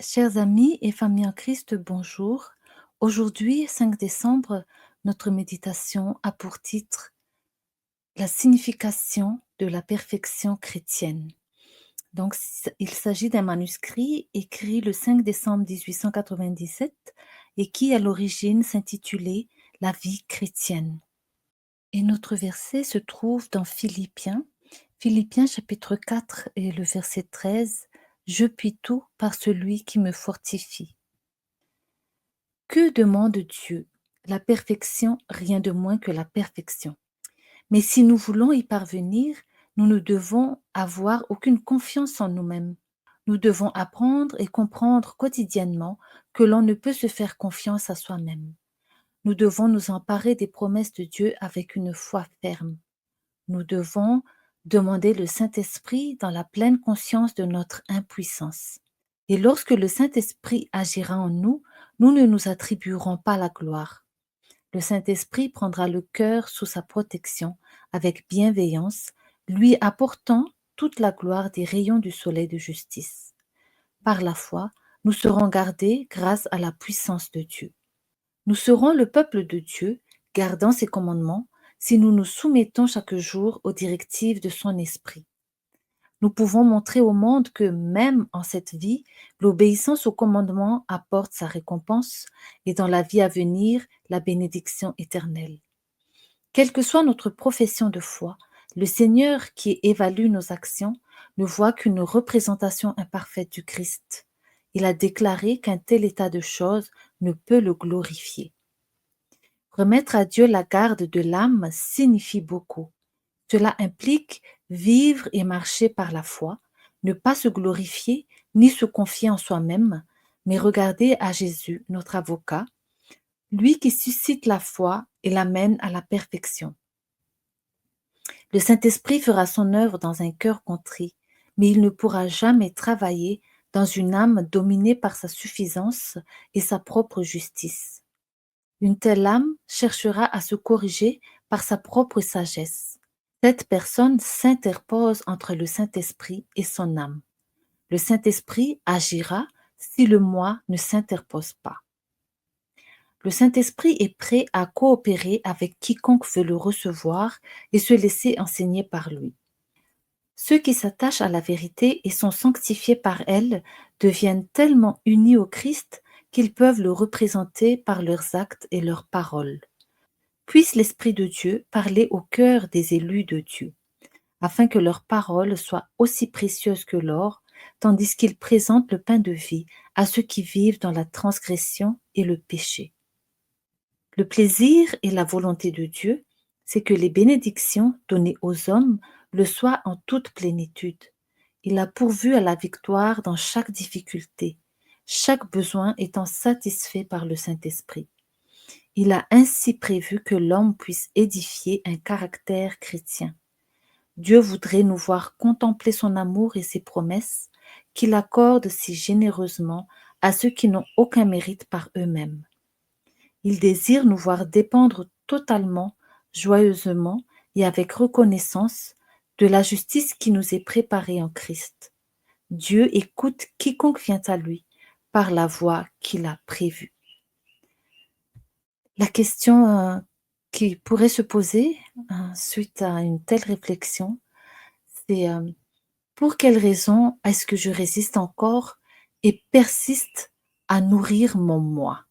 Chers amis et familles en Christ, bonjour. Aujourd'hui, 5 décembre, notre méditation a pour titre La signification de la perfection chrétienne. Donc, il s'agit d'un manuscrit écrit le 5 décembre 1897 et qui, à l'origine, s'intitulait La vie chrétienne. Et notre verset se trouve dans Philippiens chapitre 4 et le verset 13. Je puis tout par celui qui me fortifie. Que demande Dieu? La perfection, rien de moins que la perfection. Mais si nous voulons y parvenir, nous ne devons avoir aucune confiance en nous-mêmes. Nous devons apprendre et comprendre quotidiennement que l'on ne peut se faire confiance à soi-même. Nous devons nous emparer des promesses de Dieu avec une foi ferme. Nous devons demander le Saint-Esprit dans la pleine conscience de notre impuissance. Et lorsque le Saint-Esprit agira en nous, nous ne nous attribuerons pas la gloire. Le Saint-Esprit prendra le cœur sous sa protection avec bienveillance, lui apportant toute la gloire des rayons du soleil de justice. Par la foi, nous serons gardés grâce à la puissance de Dieu. Nous serons le peuple de Dieu, gardant ses commandements, si nous nous soumettons chaque jour aux directives de son Esprit. Nous pouvons montrer au monde que même en cette vie, l'obéissance aux commandements apporte sa récompense et dans la vie à venir, la bénédiction éternelle. Quelle que soit notre profession de foi, le Seigneur qui évalue nos actions ne voit qu'une représentation imparfaite du Christ. Il a déclaré qu'un tel état de choses ne peut le glorifier. Remettre à Dieu la garde de l'âme signifie beaucoup. Cela implique vivre et marcher par la foi, ne pas se glorifier ni se confier en soi-même, mais regarder à Jésus, notre avocat, lui qui suscite la foi et l'amène à la perfection. Le Saint-Esprit fera son œuvre dans un cœur contrit, mais il ne pourra jamais travailler dans une âme dominée par sa suffisance et sa propre justice. Une telle âme cherchera à se corriger par sa propre sagesse. Cette personne s'interpose entre le Saint-Esprit et son âme. Le Saint-Esprit agira si le moi ne s'interpose pas. Le Saint-Esprit est prêt à coopérer avec quiconque veut le recevoir et se laisser enseigner par lui. Ceux qui s'attachent à la vérité et sont sanctifiés par elle deviennent tellement unis au Christ qu'ils peuvent le représenter par leurs actes et leurs paroles. Puisse l'Esprit de Dieu parler au cœur des élus de Dieu, afin que leurs paroles soient aussi précieuses que l'or, tandis qu'ils présentent le pain de vie à ceux qui vivent dans la transgression et le péché. Le plaisir et la volonté de Dieu, c'est que les bénédictions données aux hommes le soient en toute plénitude. Il a pourvu à la victoire dans chaque difficulté, chaque besoin étant satisfait par le Saint-Esprit. Il a ainsi prévu que l'homme puisse édifier un caractère chrétien. Dieu voudrait nous voir contempler son amour et ses promesses qu'il accorde si généreusement à ceux qui n'ont aucun mérite par eux-mêmes. Il désire nous voir dépendre totalement, joyeusement et avec reconnaissance de la justice qui nous est préparée en Christ. Dieu écoute quiconque vient à lui par la voie qu'il a prévue. La question qui pourrait se poser suite à une telle réflexion, c'est pour quelle raison est-ce que je résiste encore et persiste à nourrir mon moi?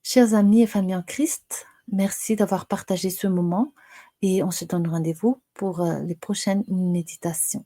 Chers amis et familles en Christ, merci d'avoir partagé ce moment et on se donne rendez-vous pour les prochaines méditations.